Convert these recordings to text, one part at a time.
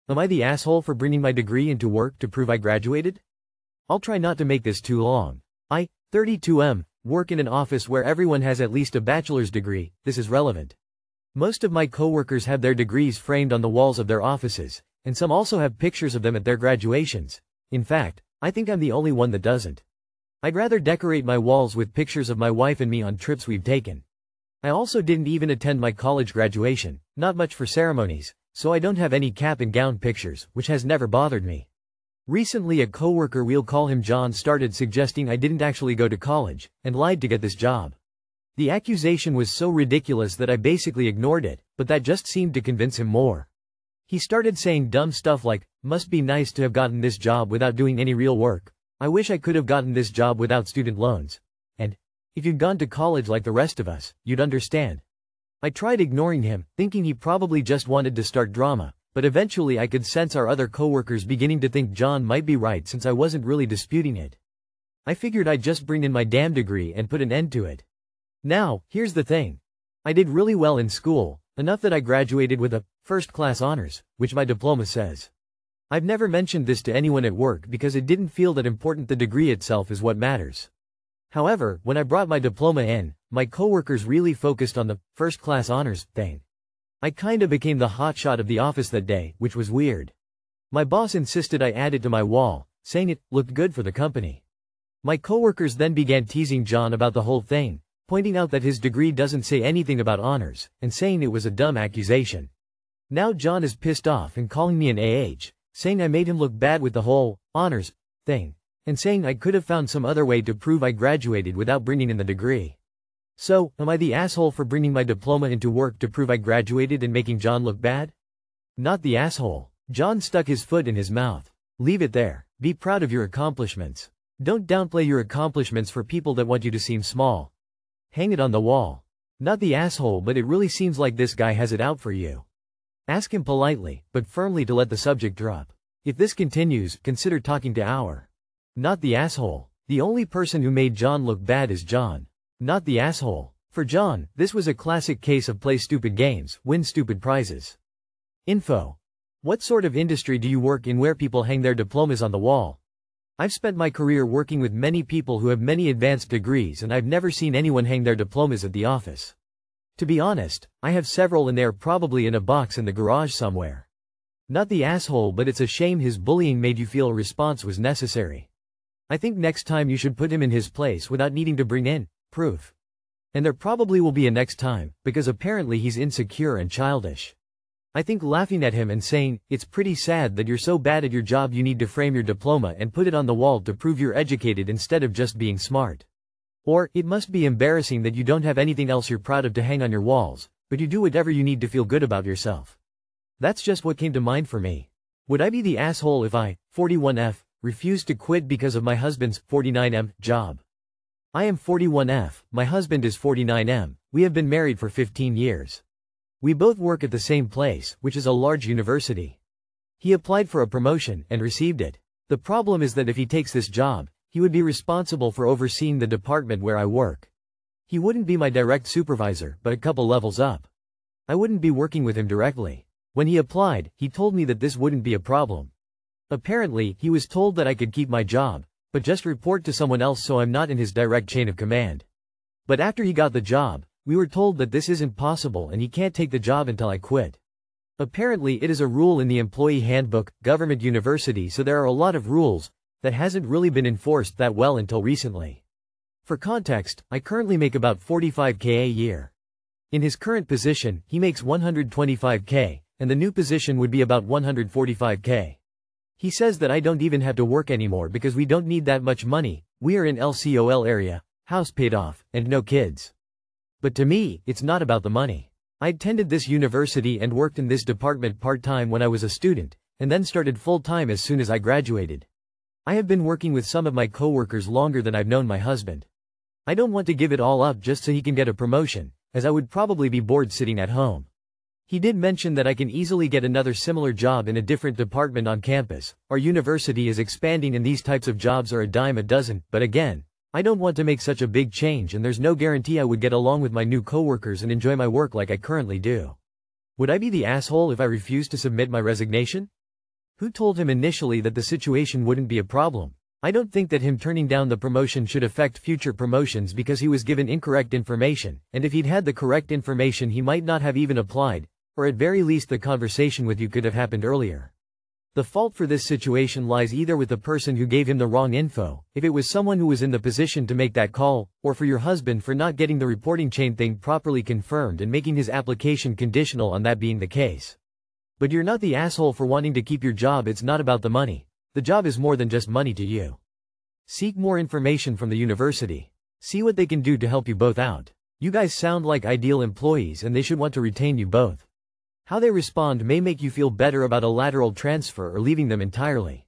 Am I the asshole for bringing my degree into work to prove I graduated? I'll try not to make this too long. I, 32M, work in an office where everyone has at least a bachelor's degree. This is relevant. Most of my coworkers have their degrees framed on the walls of their offices, and some also have pictures of them at their graduations. In fact, I think I'm the only one that doesn't. I'd rather decorate my walls with pictures of my wife and me on trips we've taken. I also didn't even attend my college graduation, not much for ceremonies, so I don't have any cap and gown pictures, which has never bothered me. Recently a coworker, we'll call him John, started suggesting I didn't actually go to college, and lied to get this job. The accusation was so ridiculous that I basically ignored it, but that just seemed to convince him more. He started saying dumb stuff like, "Must be nice to have gotten this job without doing any real work. I wish I could have gotten this job without student loans. And if you'd gone to college like the rest of us, you'd understand." I tried ignoring him, thinking he probably just wanted to start drama, but eventually I could sense our other coworkers beginning to think John might be right since I wasn't really disputing it. I figured I'd just bring in my damn degree and put an end to it. Now, here's the thing. I did really well in school, enough that I graduated with a first-class honors, which my diploma says. I've never mentioned this to anyone at work because it didn't feel that important. The degree itself is what matters. However, when I brought my diploma in, my coworkers really focused on the first-class honors thing. I kinda became the hotshot of the office that day, which was weird. My boss insisted I add it to my wall, saying it looked good for the company. My coworkers then began teasing John about the whole thing, pointing out that his degree doesn't say anything about honors, and saying it was a dumb accusation. Now John is pissed off and calling me an AH, saying I made him look bad with the whole honors thing, and saying I could have found some other way to prove I graduated without bringing in the degree. So, am I the asshole for bringing my diploma into work to prove I graduated and making John look bad? Not the asshole. John stuck his foot in his mouth. Leave it there. Be proud of your accomplishments. Don't downplay your accomplishments for people that want you to seem small. Hang it on the wall. Not the asshole, but it really seems like this guy has it out for you. Ask him politely, but firmly, to let the subject drop. If this continues, consider talking to our. Not the asshole. The only person who made John look bad is John. Not the asshole. For John, this was a classic case of play stupid games, win stupid prizes. Info. What sort of industry do you work in where people hang their diplomas on the wall? I've spent my career working with many people who have many advanced degrees, and I've never seen anyone hang their diplomas at the office. To be honest, I have several and they are probably in a box in the garage somewhere. Not the asshole, but it's a shame his bullying made you feel a response was necessary. I think next time you should put him in his place without needing to bring in proof. And there probably will be a next time, because apparently he's insecure and childish. I think laughing at him and saying, "It's pretty sad that you're so bad at your job you need to frame your diploma and put it on the wall to prove you're educated instead of just being smart." Or, "It must be embarrassing that you don't have anything else you're proud of to hang on your walls, but you do whatever you need to feel good about yourself." That's just what came to mind for me. Would I be the asshole if I, 41F, refused to quit because of my husband's 49M job? I am 41F, my husband is 49M, we have been married for 15 years. We both work at the same place, which is a large university. He applied for a promotion and received it. The problem is that if he takes this job, he would be responsible for overseeing the department where I work. He wouldn't be my direct supervisor, but a couple levels up. I wouldn't be working with him directly. When he applied, he told me that this wouldn't be a problem. Apparently, he was told that I could keep my job, but just report to someone else so I'm not in his direct chain of command. But after he got the job, we were told that this isn't possible and he can't take the job until I quit. Apparently it is a rule in the employee handbook, government university, so there are a lot of rules that hasn't really been enforced that well until recently. For context, I currently make about 45K a year. In his current position, he makes 125K, and the new position would be about 145K. He says that I don't even have to work anymore because we don't need that much money, we are in LCOL area, house paid off, and no kids. But to me, it's not about the money. I attended this university and worked in this department part-time when I was a student, and then started full-time as soon as I graduated. I have been working with some of my coworkers longer than I've known my husband. I don't want to give it all up just so he can get a promotion, as I would probably be bored sitting at home. He did mention that I can easily get another similar job in a different department on campus. Our university is expanding and these types of jobs are a dime a dozen, but again, I don't want to make such a big change and there's no guarantee I would get along with my new coworkers and enjoy my work like I currently do. Would I be the asshole if I refused to submit my resignation? Who told him initially that the situation wouldn't be a problem? I don't think that him turning down the promotion should affect future promotions because he was given incorrect information, and if he'd had the correct information he might not have even applied, or at very least the conversation with you could have happened earlier. The fault for this situation lies either with the person who gave him the wrong info, if it was someone who was in the position to make that call, or for your husband for not getting the reporting chain thing properly confirmed and making his application conditional on that being the case. But you're not the asshole for wanting to keep your job. It's not about the money. The job is more than just money to you. Seek more information from the university. See what they can do to help you both out. You guys sound like ideal employees and they should want to retain you both. How they respond may make you feel better about a lateral transfer or leaving them entirely.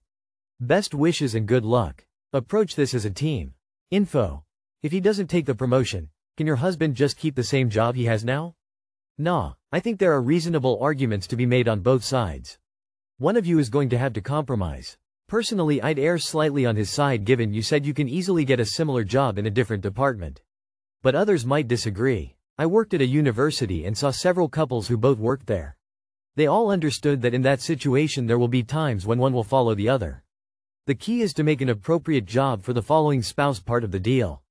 Best wishes and good luck. Approach this as a team. Info. If he doesn't take the promotion, can your husband just keep the same job he has now? Nah, I think there are reasonable arguments to be made on both sides. One of you is going to have to compromise. Personally, I'd err slightly on his side given you said you can easily get a similar job in a different department. But others might disagree. I worked at a university and saw several couples who both worked there. They all understood that in that situation there will be times when one will follow the other. The key is to make an appropriate job for the following spouse part of the deal.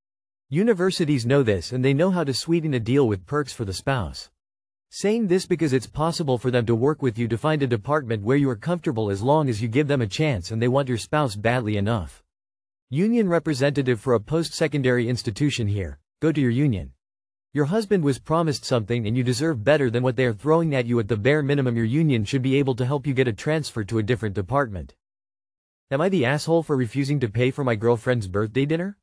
Universities know this and they know how to sweeten a deal with perks for the spouse. Saying this because it's possible for them to work with you to find a department where you are comfortable as long as you give them a chance and they want your spouse badly enough. Union representative for a post-secondary institution here, go to your union. Your husband was promised something and you deserve better than what they are throwing at you. At the bare minimum, your union should be able to help you get a transfer to a different department. Am I the asshole for refusing to pay for my girlfriend's birthday dinner?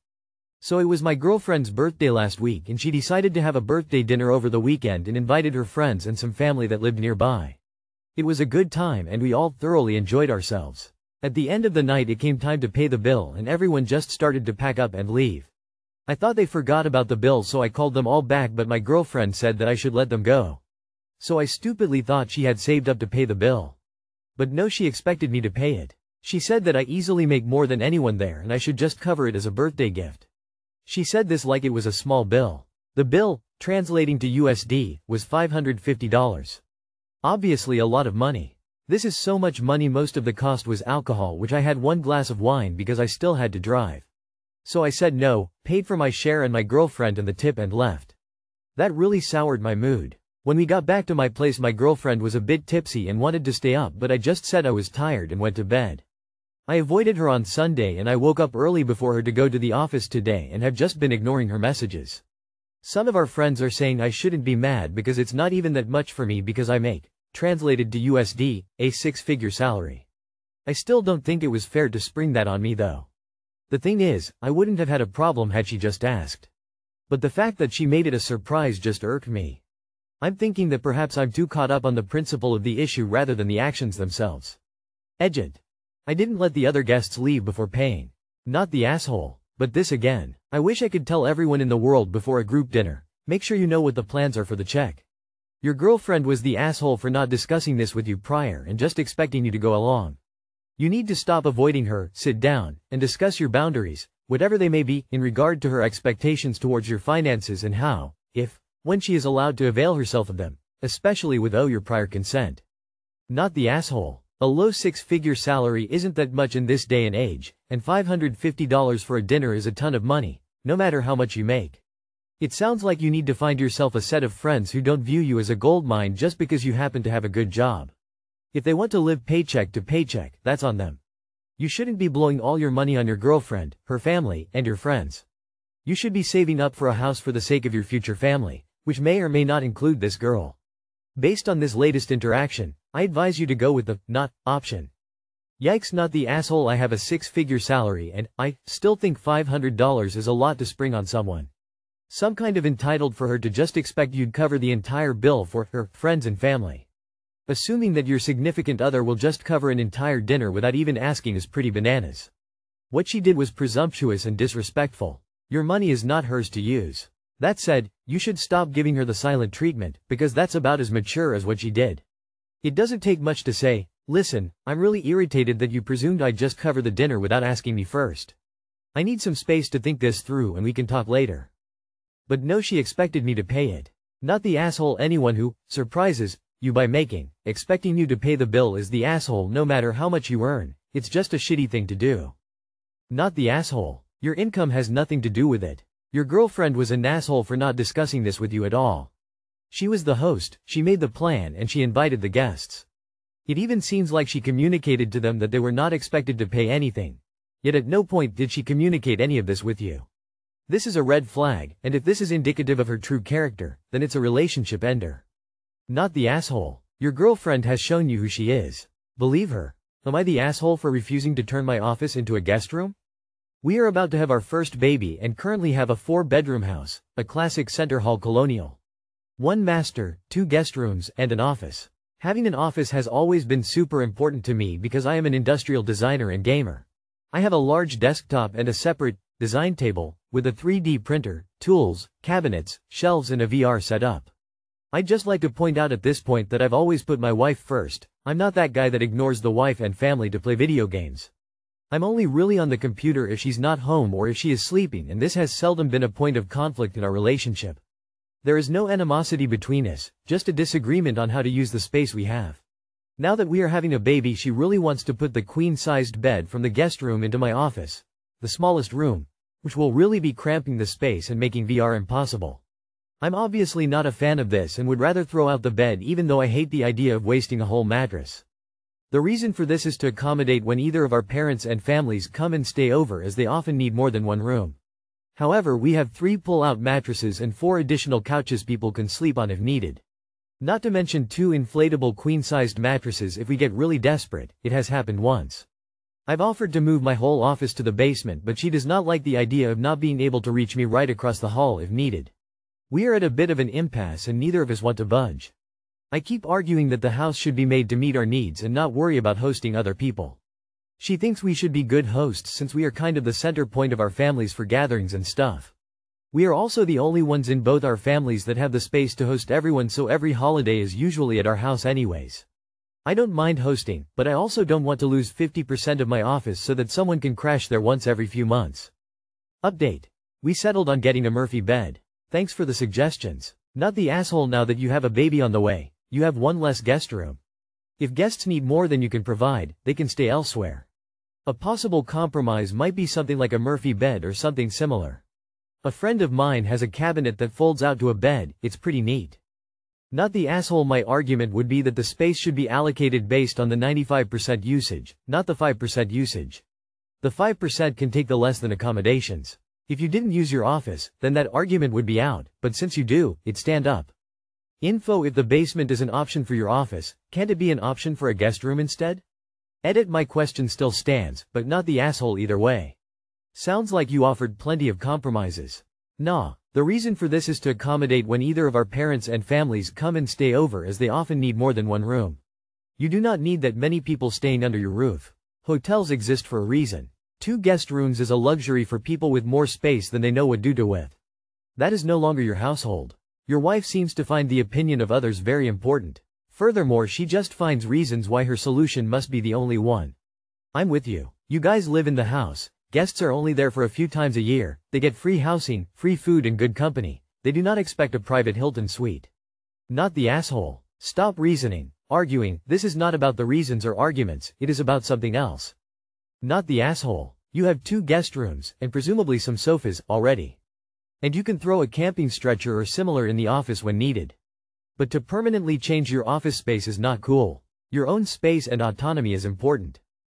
So it was my girlfriend's birthday last week and she decided to have a birthday dinner over the weekend and invited her friends and some family that lived nearby. It was a good time and we all thoroughly enjoyed ourselves. At the end of the night it came time to pay the bill and everyone just started to pack up and leave. I thought they forgot about the bill so I called them all back, but my girlfriend said that I should let them go. So I stupidly thought she had saved up to pay the bill. But no, she expected me to pay it. She said that I easily make more than anyone there and I should just cover it as a birthday gift. She said this like it was a small bill. The bill, translating to USD, was $550. Obviously a lot of money. This is so much money. Most of the cost was alcohol, which I had one glass of wine because I still had to drive. So I said no, paid for my share and my girlfriend and the tip and left. That really soured my mood. When we got back to my place my girlfriend was a bit tipsy and wanted to stay up, but I just said I was tired and went to bed. I avoided her on Sunday and I woke up early before her to go to the office today and have just been ignoring her messages. Some of our friends are saying I shouldn't be mad because it's not even that much for me because I make, translated to USD, a six-figure salary. I still don't think it was fair to spring that on me though. The thing is, I wouldn't have had a problem had she just asked. But the fact that she made it a surprise just irked me. I'm thinking that perhaps I'm too caught up on the principle of the issue rather than the actions themselves. Agent. I didn't let the other guests leave before paying. Not the asshole, but this again. I wish I could tell everyone in the world before a group dinner. Make sure you know what the plans are for the check. Your girlfriend was the asshole for not discussing this with you prior and just expecting you to go along. You need to stop avoiding her, sit down, and discuss your boundaries, whatever they may be, in regard to her expectations towards your finances and how, if, when she is allowed to avail herself of them, especially without your prior consent. Not the asshole. A low six-figure salary isn't that much in this day and age, and $550 for a dinner is a ton of money, no matter how much you make. It sounds like you need to find yourself a set of friends who don't view you as a goldmine just because you happen to have a good job. If they want to live paycheck to paycheck, that's on them. You shouldn't be blowing all your money on your girlfriend, her family, and your friends. You should be saving up for a house for the sake of your future family, which may or may not include this girl. Based on this latest interaction, I advise you to go with the not option. Yikes, not the asshole. I have a six-figure salary and I still think $500 is a lot to spring on someone. Some kind of entitled for her to just expect you'd cover the entire bill for her friends and family. Assuming that your significant other will just cover an entire dinner without even asking is pretty bananas. What she did was presumptuous and disrespectful. Your money is not hers to use. That said, you should stop giving her the silent treatment, because that's about as mature as what she did. It doesn't take much to say, listen, I'm really irritated that you presumed I'd just cover the dinner without asking me first. I need some space to think this through and we can talk later. But no, she expected me to pay it. Not the asshole. Anyone who surprises you by making, expecting you to pay the bill is the asshole no matter how much you earn, it's just a shitty thing to do. Not the asshole. Your income has nothing to do with it. Your girlfriend was an asshole for not discussing this with you at all. She was the host, she made the plan and she invited the guests. It even seems like she communicated to them that they were not expected to pay anything. Yet at no point did she communicate any of this with you. This is a red flag, and if this is indicative of her true character, then it's a relationship ender. Not the asshole. Your girlfriend has shown you who she is. Believe her. Am I the asshole for refusing to turn my office into a guest room? We are about to have our first baby and currently have a 4-bedroom house, a classic center hall colonial. 1 master, 2 guest rooms, and an office. Having an office has always been super important to me because I am an industrial designer and gamer. I have a large desktop and a separate design table, with a 3D printer, tools, cabinets, shelves and a VR setup. I'd just like to point out at this point that I've always put my wife first. I'm not that guy that ignores the wife and family to play video games. I'm only really on the computer if she's not home or if she is sleeping, and this has seldom been a point of conflict in our relationship. There is no animosity between us, just a disagreement on how to use the space we have. Now that we are having a baby, she really wants to put the queen-sized bed from the guest room into my office, the smallest room, which will really be cramping the space and making VR impossible. I'm obviously not a fan of this and would rather throw out the bed, even though I hate the idea of wasting a whole mattress. The reason for this is to accommodate when either of our parents and families come and stay over, as they often need more than one room. However, we have 3 pull-out mattresses and 4 additional couches people can sleep on if needed. Not to mention 2 inflatable queen-sized mattresses if we get really desperate. It has happened once. I've offered to move my whole office to the basement, but she does not like the idea of not being able to reach me right across the hall if needed. We are at a bit of an impasse and neither of us want to budge. I keep arguing that the house should be made to meet our needs and not worry about hosting other people. She thinks we should be good hosts since we are kind of the center point of our families for gatherings and stuff. We are also the only ones in both our families that have the space to host everyone, so every holiday is usually at our house anyways. I don't mind hosting, but I also don't want to lose 50% of my office so that someone can crash there once every few months. Update. We settled on getting a Murphy bed. Thanks for the suggestions. Not the asshole. Now that you have a baby on the way, you have 1 less guest room. If guests need more than you can provide, they can stay elsewhere. A possible compromise might be something like a Murphy bed or something similar. A friend of mine has a cabinet that folds out to a bed. It's pretty neat. Not the asshole. My argument would be that the space should be allocated based on the 95% usage, not the 5% usage. The 5% can take the less than accommodations. If you didn't use your office, then that argument would be out, but since you do, it'd stand up. Info. If the basement is an option for your office, can't it be an option for a guest room instead? Edit. My question still stands, but not the asshole either way. Sounds like you offered plenty of compromises. Nah. The reason for this is to accommodate when either of our parents and families come and stay over, as they often need more than 1 room. You do not need that many people staying under your roof. Hotels exist for a reason. 2 guest rooms is a luxury for people with more space than they know what to do with. That is no longer your household. Your wife seems to find the opinion of others very important. Furthermore, she just finds reasons why her solution must be the only one. I'm with you. You guys live in the house. Guests are only there for a few times a year. They get free housing, free food and good company. They do not expect a private Hilton suite. Not the asshole. Stop reasoning, arguing. This is not about the reasons or arguments, it is about something else. Not the asshole. You have 2 guest rooms, and presumably some sofas, already. And you can throw a camping stretcher or similar in the office when needed. But to permanently change your office space is not cool. Your own space and autonomy is important.